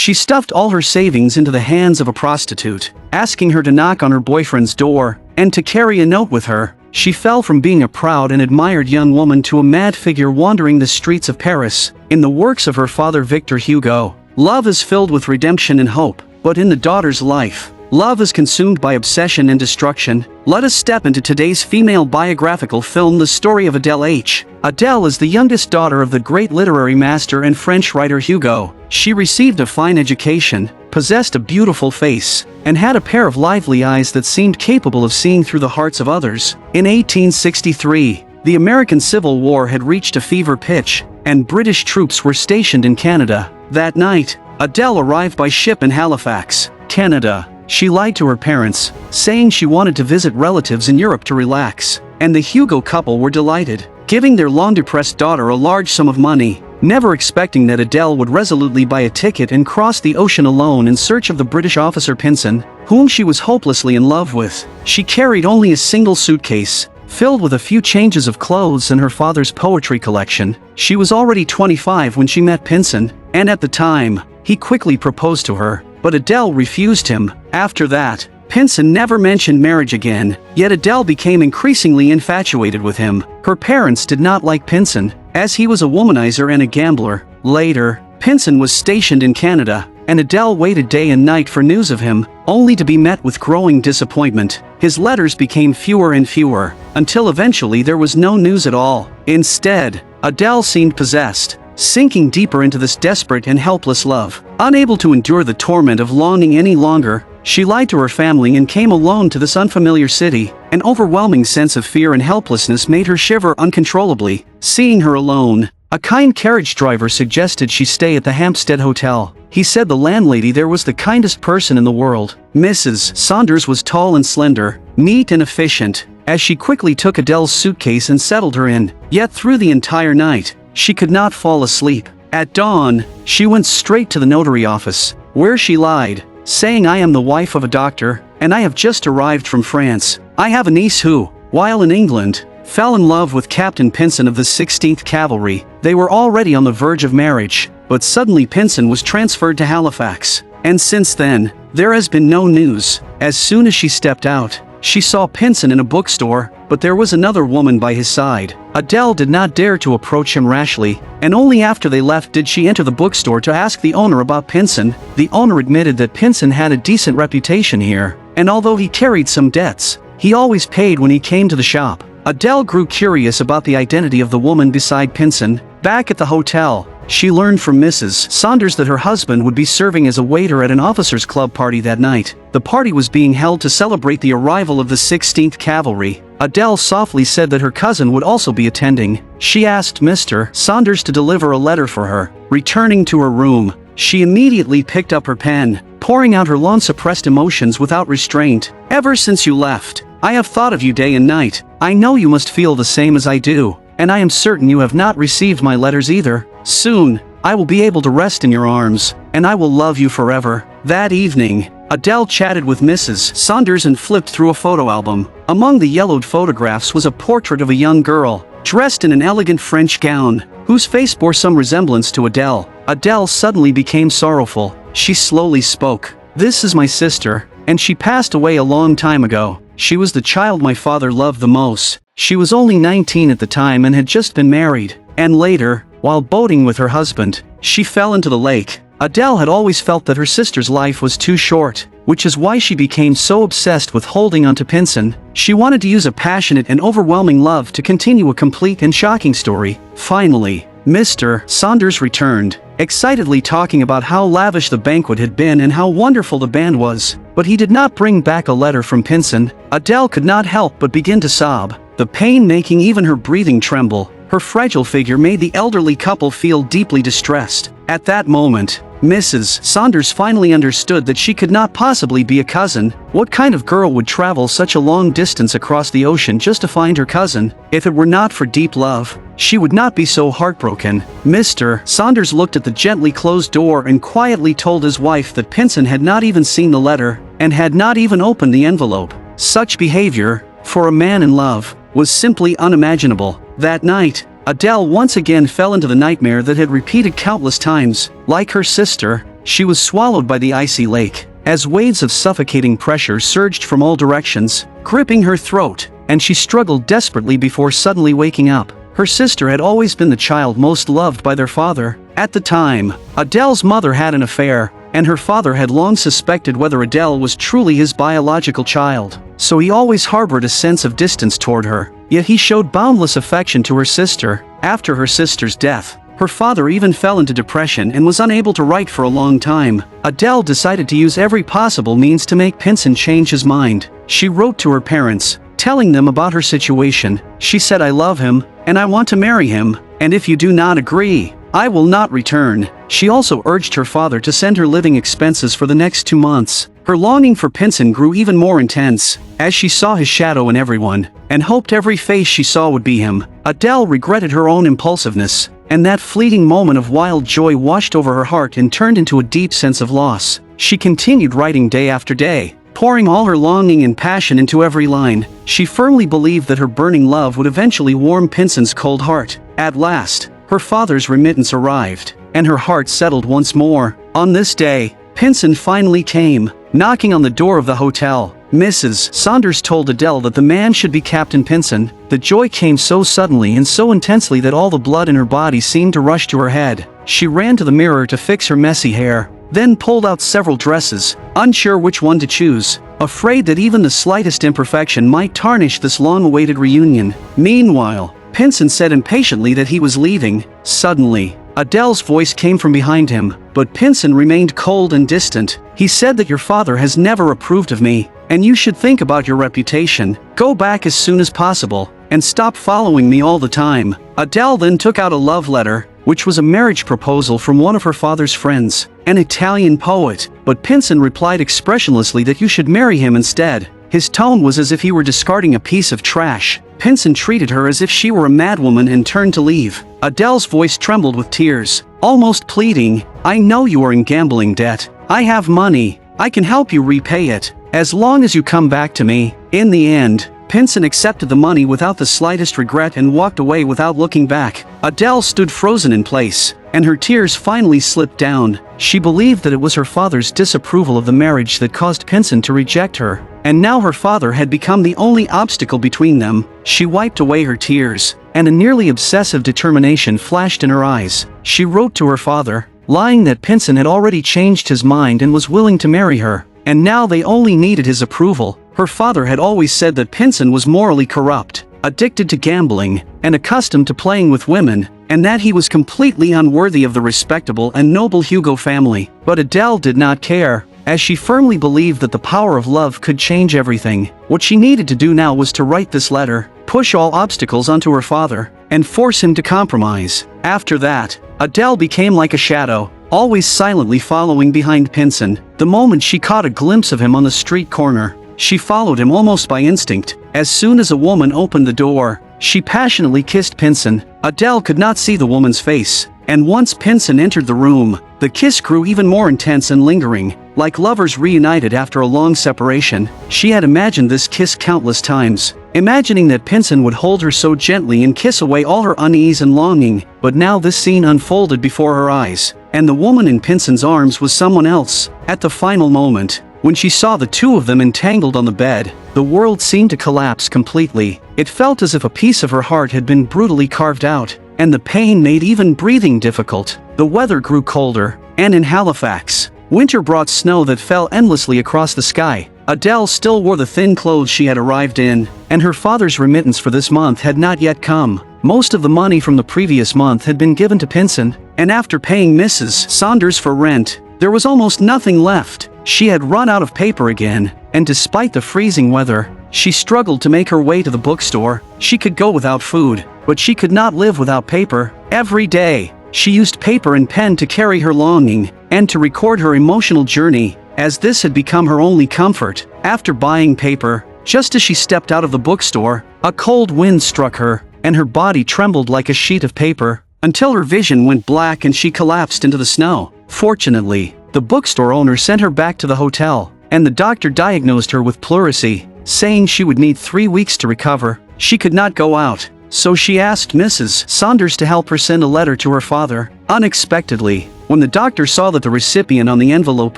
She stuffed all her savings into the hands of a prostitute, asking her to knock on her boyfriend's door and to carry a note with her. She fell from being a proud and admired young woman to a mad figure wandering the streets of Paris. In the works of her father Victor Hugo, love is filled with redemption and hope, but in the daughter's life, love is consumed by obsession and destruction. Let us step into today's female biographical film, The Story of Adèle H. Adèle is the youngest daughter of the great literary master and French writer Hugo. She received a fine education, possessed a beautiful face, and had a pair of lively eyes that seemed capable of seeing through the hearts of others. In 1863, the American Civil War had reached a fever pitch, and British troops were stationed in Canada. That night, Adèle arrived by ship in Halifax, Canada. She lied to her parents, saying she wanted to visit relatives in Europe to relax, and the Hugo couple were delighted, giving their long-depressed daughter a large sum of money, never expecting that Adèle would resolutely buy a ticket and cross the ocean alone in search of the British officer Pinson, whom she was hopelessly in love with. She carried only a single suitcase, filled with a few changes of clothes and her father's poetry collection. She was already 25 when she met Pinson, and at the time, he quickly proposed to her, but Adèle refused him. After that, Pinson never mentioned marriage again, yet Adèle became increasingly infatuated with him. Her parents did not like Pinson, as he was a womanizer and a gambler. Later, Pinson was stationed in Canada, and Adèle waited day and night for news of him, only to be met with growing disappointment. His letters became fewer and fewer, until eventually there was no news at all. Instead, Adèle seemed possessed, sinking deeper into this desperate and helpless love. Unable to endure the torment of longing any longer, she lied to her family and came alone to this unfamiliar city. An overwhelming sense of fear and helplessness made her shiver uncontrollably. Seeing her alone, a kind carriage driver suggested she stay at the Hampstead Hotel. He said the landlady there was the kindest person in the world. Mrs. Saunders was tall and slender, neat and efficient, as she quickly took Adèle's suitcase and settled her in. Yet through the entire night, she could not fall asleep. At dawn, she went straight to the notary office, where she lied, saying, "I am the wife of a doctor, and I have just arrived from France. I have a niece who, while in England, fell in love with Captain Pinson of the 16th Cavalry." They were already on the verge of marriage, but suddenly Pinson was transferred to Halifax, and since then, there has been no news. As soon as she stepped out, she saw Pinson in a bookstore, but there was another woman by his side. Adèle did not dare to approach him rashly, and only after they left did she enter the bookstore to ask the owner about Pinson. The owner admitted that Pinson had a decent reputation here, and although he carried some debts, he always paid when he came to the shop. Adèle grew curious about the identity of the woman beside Pinson. Back at the hotel, she learned from Mrs. Saunders that her husband would be serving as a waiter at an officers' club party that night. The party was being held to celebrate the arrival of the 16th Cavalry. Adèle softly said that her cousin would also be attending. She asked Mr. Saunders to deliver a letter for her. Returning to her room, she immediately picked up her pen, pouring out her long-suppressed emotions without restraint. "Ever since you left, I have thought of you day and night. I know you must feel the same as I do, and I am certain you have not received my letters either. Soon, I will be able to rest in your arms, and I will love you forever." That evening, Adèle chatted with Mrs. Saunders and flipped through a photo album. Among the yellowed photographs was a portrait of a young girl, dressed in an elegant French gown, whose face bore some resemblance to Adèle. Adèle suddenly became sorrowful. She slowly spoke. "This is my sister, and she passed away a long time ago. She was the child my father loved the most. She was only 19 at the time and had just been married. And later, while boating with her husband, she fell into the lake." Adèle had always felt that her sister's life was too short, which is why she became so obsessed with holding on to Pinson. She wanted to use a passionate and overwhelming love to continue a complete and shocking story. Finally, Mr. Saunders returned, excitedly talking about how lavish the banquet had been and how wonderful the band was. But he did not bring back a letter from Pinson. Adèle could not help but begin to sob, the pain making even her breathing tremble. Her fragile figure made the elderly couple feel deeply distressed. At that moment, Mrs. Saunders finally understood that she could not possibly be a cousin. What kind of girl would travel such a long distance across the ocean just to find her cousin? If it were not for deep love, she would not be so heartbroken. Mr. Saunders looked at the gently closed door and quietly told his wife that Pinson had not even seen the letter, and had not even opened the envelope. Such behavior, for a man in love, was simply unimaginable. That night, Adèle once again fell into the nightmare that had repeated countless times. Like her sister, she was swallowed by the icy lake, as waves of suffocating pressure surged from all directions, gripping her throat, and she struggled desperately before suddenly waking up. Her sister had always been the child most loved by their father. At the time, Adèle's mother had an affair, and her father had long suspected whether Adèle was truly his biological child, so he always harbored a sense of distance toward her. Yet he showed boundless affection to her sister. After her sister's death, her father even fell into depression and was unable to write for a long time. Adèle decided to use every possible means to make Pinson change his mind. She wrote to her parents, telling them about her situation. She said, "I love him, and I want to marry him, and if you do not agree, I will not return." She also urged her father to send her living expenses for the next 2 months. Her longing for Pinson grew even more intense, as she saw his shadow in everyone, and hoped every face she saw would be him. Adèle regretted her own impulsiveness, and that fleeting moment of wild joy washed over her heart and turned into a deep sense of loss. She continued writing day after day, pouring all her longing and passion into every line. She firmly believed that her burning love would eventually warm Pinson's cold heart. At last, her father's remittance arrived, and her heart settled once more. On this day, Pinson finally came, knocking on the door of the hotel. Mrs. Saunders told Adèle that the man should be Captain Pinson. The joy came so suddenly and so intensely that all the blood in her body seemed to rush to her head. She ran to the mirror to fix her messy hair, then pulled out several dresses, unsure which one to choose, afraid that even the slightest imperfection might tarnish this long-awaited reunion. Meanwhile, Pinson said impatiently that he was leaving. Suddenly, Adèle's voice came from behind him, but Pinson remained cold and distant. "He said that your father has never approved of me, and you should think about your reputation. Go back as soon as possible, and stop following me all the time." Adèle then took out a love letter, which was a marriage proposal from one of her father's friends, an Italian poet, but Pinson replied expressionlessly that you should marry him instead. His tone was as if he were discarding a piece of trash. Pinson treated her as if she were a madwoman and turned to leave. Adèle's voice trembled with tears, almost pleading, "I know you are in gambling debt. I have money. I can help you repay it, as long as you come back to me." In the end, Pinson accepted the money without the slightest regret and walked away without looking back. Adèle stood frozen in place, and her tears finally slipped down. She believed that it was her father's disapproval of the marriage that caused Pinson to reject her, and now her father had become the only obstacle between them. She wiped away her tears, and a nearly obsessive determination flashed in her eyes. She wrote to her father, lying that Pinson had already changed his mind and was willing to marry her, and now they only needed his approval. Her father had always said that Pinson was morally corrupt, addicted to gambling, and accustomed to playing with women, and that he was completely unworthy of the respectable and noble Hugo family. But Adèle did not care, as she firmly believed that the power of love could change everything. What she needed to do now was to write this letter, push all obstacles onto her father, and force him to compromise. After that, Adèle became like a shadow, always silently following behind Pinson. The moment she caught a glimpse of him on the street corner, she followed him almost by instinct. As soon as a woman opened the door, she passionately kissed Pinson. Adèle could not see the woman's face, and once Pinson entered the room, the kiss grew even more intense and lingering, like lovers reunited after a long separation. She had imagined this kiss countless times, imagining that Pinson would hold her so gently and kiss away all her unease and longing, but now this scene unfolded before her eyes, and the woman in Pinson's arms was someone else. At the final moment, when she saw the two of them entangled on the bed, the world seemed to collapse completely. It felt as if a piece of her heart had been brutally carved out, and the pain made even breathing difficult. The weather grew colder, and in Halifax, winter brought snow that fell endlessly across the sky. Adèle still wore the thin clothes she had arrived in, and her father's remittance for this month had not yet come. Most of the money from the previous month had been given to Pinson, and after paying Mrs. Saunders for rent, there was almost nothing left. She had run out of paper again, and despite the freezing weather, she struggled to make her way to the bookstore. She could go without food, but she could not live without paper. Every day, she used paper and pen to carry her longing, and to record her emotional journey, as this had become her only comfort. After buying paper, just as she stepped out of the bookstore, a cold wind struck her, and her body trembled like a sheet of paper, until her vision went black and she collapsed into the snow. Fortunately, the bookstore owner sent her back to the hotel, and the doctor diagnosed her with pleurisy, saying she would need 3 weeks to recover. She could not go out, so she asked Mrs. Saunders to help her send a letter to her father. Unexpectedly, When the doctor saw that the recipient on the envelope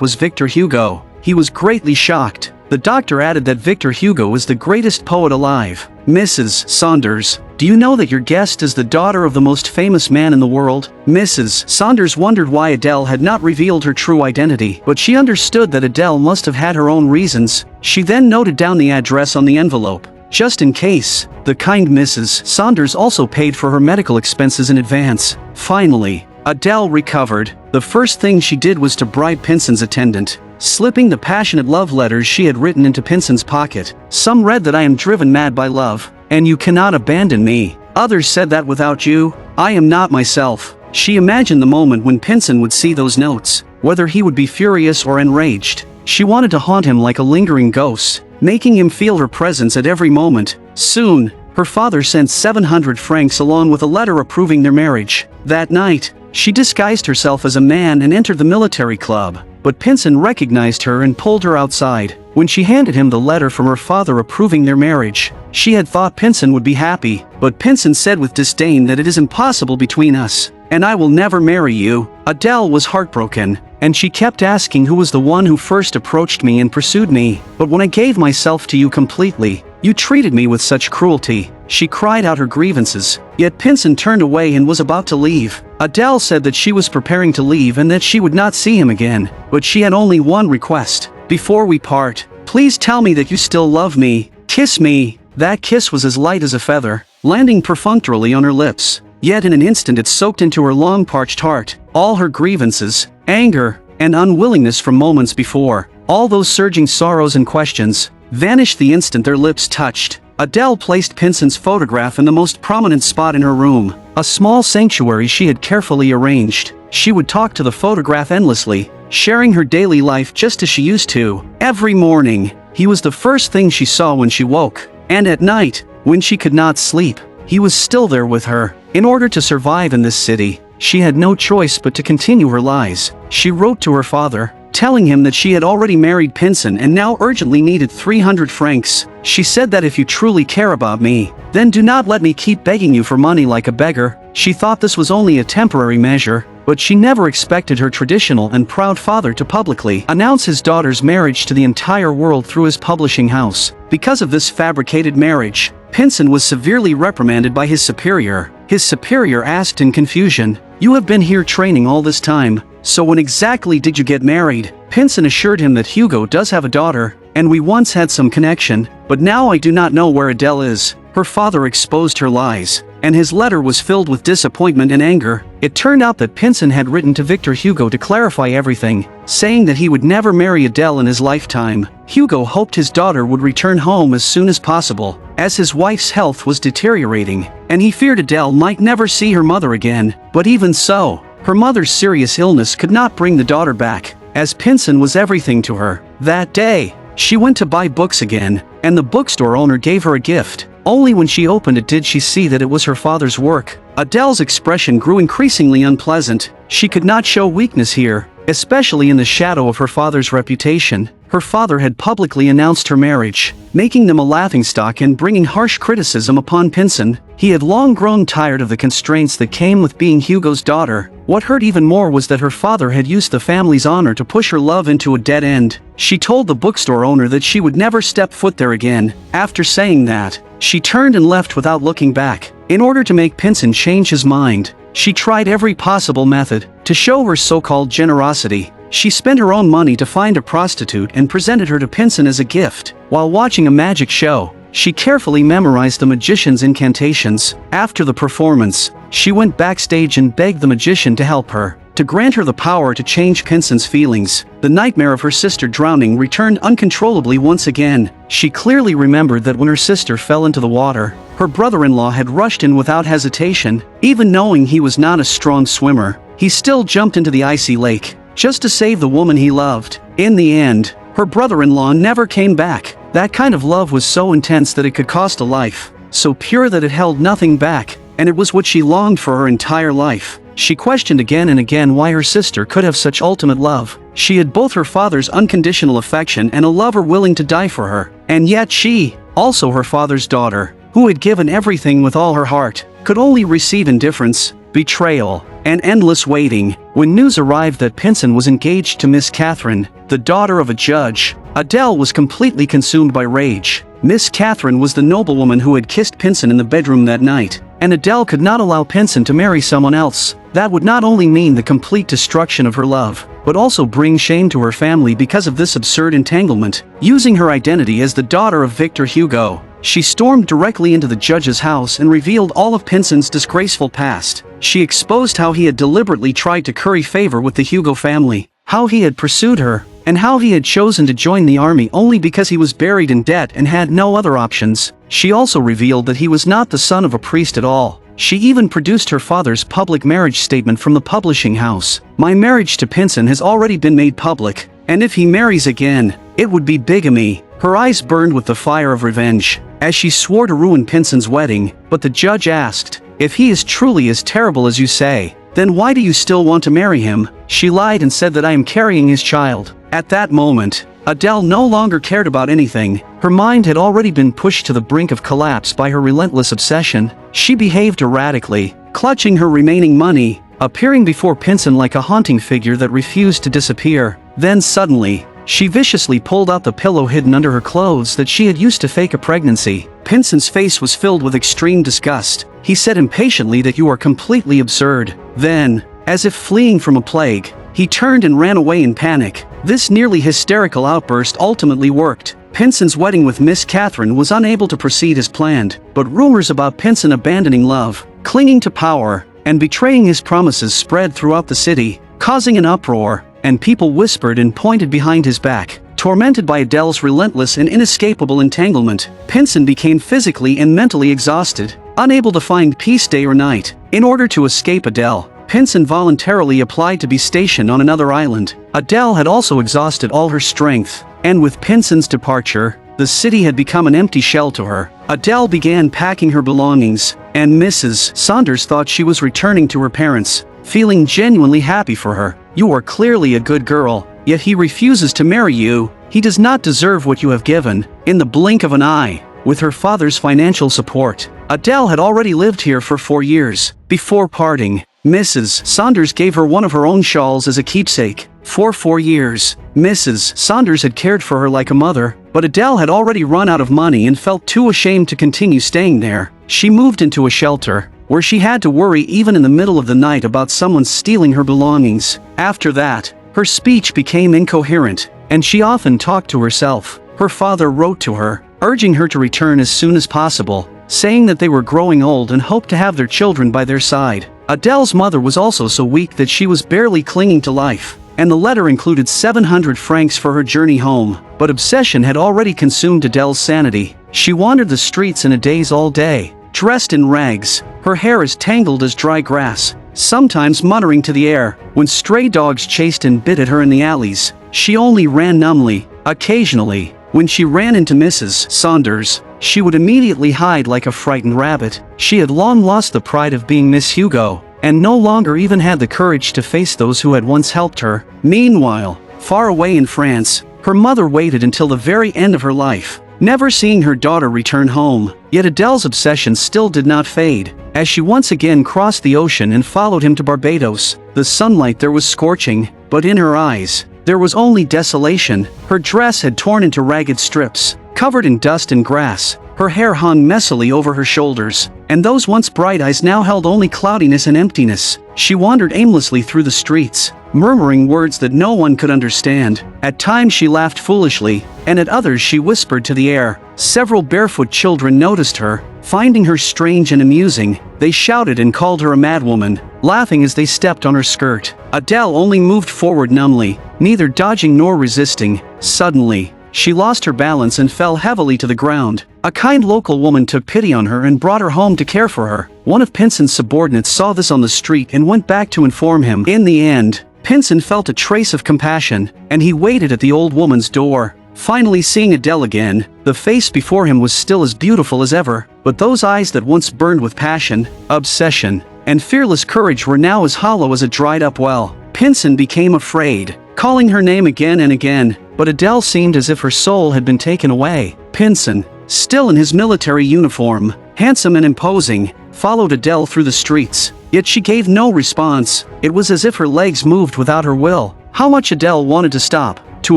was Victor Hugo, he was greatly shocked. The doctor added that Victor Hugo is the greatest poet alive. Mrs. Saunders, do you know that your guest is the daughter of the most famous man in the world? Mrs. Saunders wondered why Adèle had not revealed her true identity, but she understood that Adèle must have had her own reasons. She then noted down the address on the envelope. Just in case, the kind Mrs. Saunders also paid for her medical expenses in advance. Finally, Adèle recovered. The first thing she did was to bribe Pinson's attendant, slipping the passionate love letters she had written into Pinson's pocket. Some read that I am driven mad by love, and you cannot abandon me. Others said that without you, I am not myself. She imagined the moment when Pinson would see those notes, whether he would be furious or enraged. She wanted to haunt him like a lingering ghost, making him feel her presence at every moment. Soon, her father sent 700 francs along with a letter approving their marriage. That night, she disguised herself as a man and entered the military club, but Pinson recognized her and pulled her outside. When she handed him the letter from her father approving their marriage, she had thought Pinson would be happy, but Pinson said with disdain that it is impossible between us, and I will never marry you. Adèle was heartbroken, and she kept asking who was the one who first approached me and pursued me. But when I gave myself to you completely, you treated me with such cruelty. She cried out her grievances, yet Pinson turned away and was about to leave. Adèle said that she was preparing to leave and that she would not see him again, but she had only one request. Before we part, please tell me that you still love me. Kiss me. That kiss was as light as a feather, landing perfunctorily on her lips. Yet in an instant it soaked into her long-parched heart. All her grievances, anger, and unwillingness from moments before, all those surging sorrows and questions, vanished the instant their lips touched. Adèle placed Pinson's photograph in the most prominent spot in her room, a small sanctuary she had carefully arranged. She would talk to the photograph endlessly, sharing her daily life just as she used to. Every morning, he was the first thing she saw when she woke, and at night, when she could not sleep, he was still there with her. In order to survive in this city, she had no choice but to continue her lies. She wrote to her father, telling him that she had already married Pinson and now urgently needed 300 francs. She said that if you truly care about me, then do not let me keep begging you for money like a beggar. She thought this was only a temporary measure, but she never expected her traditional and proud father to publicly announce his daughter's marriage to the entire world through his publishing house. Because of this fabricated marriage, Pinson was severely reprimanded by his superior. His superior asked in confusion, "You have been here training all this time, so when exactly did you get married?" Pinson assured him that Hugo does have a daughter, and we once had some connection, but now I do not know where Adèle is. Her father exposed her lies, and his letter was filled with disappointment and anger. It turned out that Pinson had written to Victor Hugo to clarify everything, saying that he would never marry Adèle in his lifetime. Hugo hoped his daughter would return home as soon as possible, as his wife's health was deteriorating, and he feared Adèle might never see her mother again. But even so, her mother's serious illness could not bring the daughter back, as Pinson was everything to her. That day, she went to buy books again, and the bookstore owner gave her a gift. Only when she opened it did she see that it was her father's work. Adèle's expression grew increasingly unpleasant. She could not show weakness here, especially in the shadow of her father's reputation. Her father had publicly announced her marriage, making them a laughingstock and bringing harsh criticism upon Pinson. He had long grown tired of the constraints that came with being Hugo's daughter. What hurt even more was that her father had used the family's honor to push her love into a dead end. She told the bookstore owner that she would never step foot there again. After saying that, she turned and left without looking back. In order to make Pinson change his mind, she tried every possible method to show her so-called generosity. She spent her own money to find a prostitute and presented her to Pinson as a gift. While watching a magic show, she carefully memorized the magician's incantations. After the performance, she went backstage and begged the magician to help her, to grant her the power to change Pinson's feelings. The nightmare of her sister drowning returned uncontrollably once again. She clearly remembered that when her sister fell into the water, her brother-in-law had rushed in without hesitation. Even knowing he was not a strong swimmer, he still jumped into the icy lake, just to save the woman he loved. In the end, her brother-in-law never came back. That kind of love was so intense that it could cost a life, so pure that it held nothing back, and it was what she longed for her entire life. She questioned again and again why her sister could have such ultimate love. She had both her father's unconditional affection and a lover willing to die for her, and yet she, also her father's daughter, who had given everything with all her heart, could only receive indifference, betrayal, and endless waiting. When news arrived that Pinson was engaged to Miss Catherine, the daughter of a judge, Adèle was completely consumed by rage. Miss Catherine was the noblewoman who had kissed Pinson in the bedroom that night, and Adèle could not allow Pinson to marry someone else. That would not only mean the complete destruction of her love, but also bring shame to her family because of this absurd entanglement. Using her identity as the daughter of Victor Hugo, she stormed directly into the judge's house and revealed all of Pinson's disgraceful past. She exposed how he had deliberately tried to curry favor with the Hugo family, how he had pursued her, and how he had chosen to join the army only because he was buried in debt and had no other options. She also revealed that he was not the son of a priest at all. She even produced her father's public marriage statement from the publishing house. "My marriage to Pinson has already been made public, and if he marries again, it would be bigamy." Her eyes burned with the fire of revenge, as she swore to ruin Pinson's wedding, but the judge asked, "If he is truly as terrible as you say, then why do you still want to marry him?" She lied and said that I am carrying his child. At that moment, Adèle no longer cared about anything. Her mind had already been pushed to the brink of collapse by her relentless obsession. She behaved erratically, clutching her remaining money, appearing before Pinson like a haunting figure that refused to disappear. Then suddenly, she viciously pulled out the pillow hidden under her clothes that she had used to fake a pregnancy. Pinson's face was filled with extreme disgust. He said impatiently that you are completely absurd. Then, as if fleeing from a plague, he turned and ran away in panic. This nearly hysterical outburst ultimately worked. Pinson's wedding with Miss Catherine was unable to proceed as planned, but rumors about Pinson abandoning love, clinging to power, and betraying his promises spread throughout the city, causing an uproar, and people whispered and pointed behind his back. Tormented by Adèle's relentless and inescapable entanglement, Pinson became physically and mentally exhausted, unable to find peace day or night. In order to escape Adèle, Pinson voluntarily applied to be stationed on another island. Adèle had also exhausted all her strength, and with Pinson's departure, the city had become an empty shell to her. Adèle began packing her belongings, and Mrs. Saunders thought she was returning to her parents, feeling genuinely happy for her. "You are clearly a good girl, yet he refuses to marry you. He does not deserve what you have given." In the blink of an eye, with her father's financial support, Adèle had already lived here for 4 years. Before parting, Mrs. Saunders gave her one of her own shawls as a keepsake. For 4 years, Mrs. Saunders had cared for her like a mother, but Adèle had already run out of money and felt too ashamed to continue staying there. She moved into a shelter, where she had to worry even in the middle of the night about someone stealing her belongings. After that, her speech became incoherent, and she often talked to herself. Her father wrote to her, urging her to return as soon as possible, saying that they were growing old and hoped to have their children by their side. Adèle's mother was also so weak that she was barely clinging to life, and the letter included 700 francs for her journey home. But obsession had already consumed Adèle's sanity. She wandered the streets in a daze all day, dressed in rags, her hair as tangled as dry grass, sometimes muttering to the air. When stray dogs chased and bit at her in the alleys, she only ran numbly. Occasionally, when she ran into Mrs. Saunders, she would immediately hide like a frightened rabbit. She had long lost the pride of being Miss Hugo, and no longer even had the courage to face those who had once helped her. Meanwhile, far away in France, her mother waited until the very end of her life, never seeing her daughter return home. Yet Adèle's obsession still did not fade. As she once again crossed the ocean and followed him to Barbados, the sunlight there was scorching, but in her eyes, there was only desolation. Her dress had torn into ragged strips, covered in dust and grass. Her hair hung messily over her shoulders, and those once bright eyes now held only cloudiness and emptiness. She wandered aimlessly through the streets, murmuring words that no one could understand. At times she laughed foolishly, and at others she whispered to the air. Several barefoot children noticed her, finding her strange and amusing. They shouted and called her a madwoman, laughing as they stepped on her skirt. Adèle only moved forward numbly, neither dodging nor resisting. Suddenly, she lost her balance and fell heavily to the ground. A kind local woman took pity on her and brought her home to care for her. One of Pinson's subordinates saw this on the street and went back to inform him. In the end, Pinson felt a trace of compassion, and he waited at the old woman's door. Finally seeing Adèle again, the face before him was still as beautiful as ever, but those eyes that once burned with passion, obsession, and fearless courage were now as hollow as a dried-up well. Pinson became afraid, calling her name again and again, but Adèle seemed as if her soul had been taken away. Pinson, still in his military uniform, handsome and imposing, followed Adèle through the streets, yet she gave no response. It was as if her legs moved without her will. How much Adèle wanted to stop, to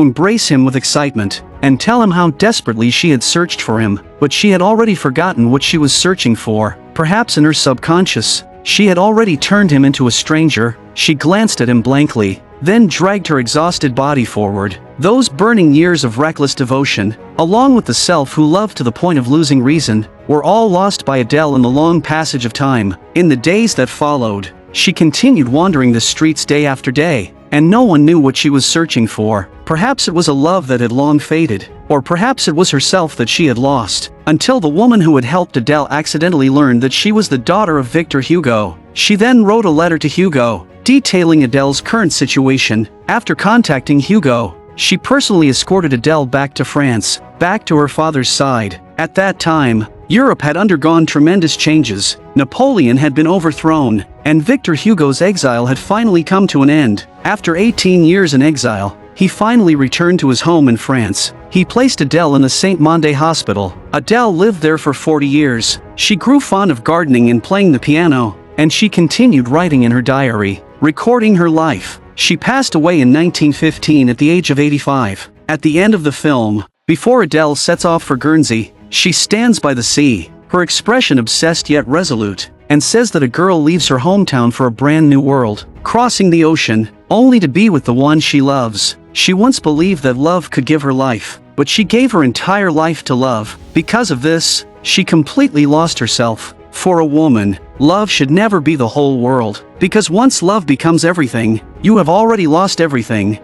embrace him with excitement, and tell him how desperately she had searched for him, but she had already forgotten what she was searching for. Perhaps in her subconscious, she had already turned him into a stranger. She glanced at him blankly, then dragged her exhausted body forward. Those burning years of reckless devotion, along with the self who loved to the point of losing reason, were all lost by Adèle in the long passage of time. In the days that followed, she continued wandering the streets day after day, and no one knew what she was searching for. Perhaps it was a love that had long faded, or perhaps it was herself that she had lost, until the woman who had helped Adèle accidentally learned that she was the daughter of Victor Hugo. She then wrote a letter to Hugo, detailing Adèle's current situation. After contacting Hugo, she personally escorted Adèle back to France, back to her father's side. At that time, Europe had undergone tremendous changes. Napoleon had been overthrown, and Victor Hugo's exile had finally come to an end. After 18 years in exile, he finally returned to his home in France. He placed Adèle in the Saint-Mandé hospital. Adèle lived there for 40 years. She grew fond of gardening and playing the piano, and she continued writing in her diary, recording her life. She passed away in 1915 at the age of 85. At the end of the film, before Adèle sets off for Guernsey, she stands by the sea, her expression obsessed yet resolute, and says that a girl leaves her hometown for a brand new world, crossing the ocean, only to be with the one she loves. She once believed that love could give her life, but she gave her entire life to love. Because of this, she completely lost herself. For a woman, love should never be the whole world, because once love becomes everything, you have already lost everything.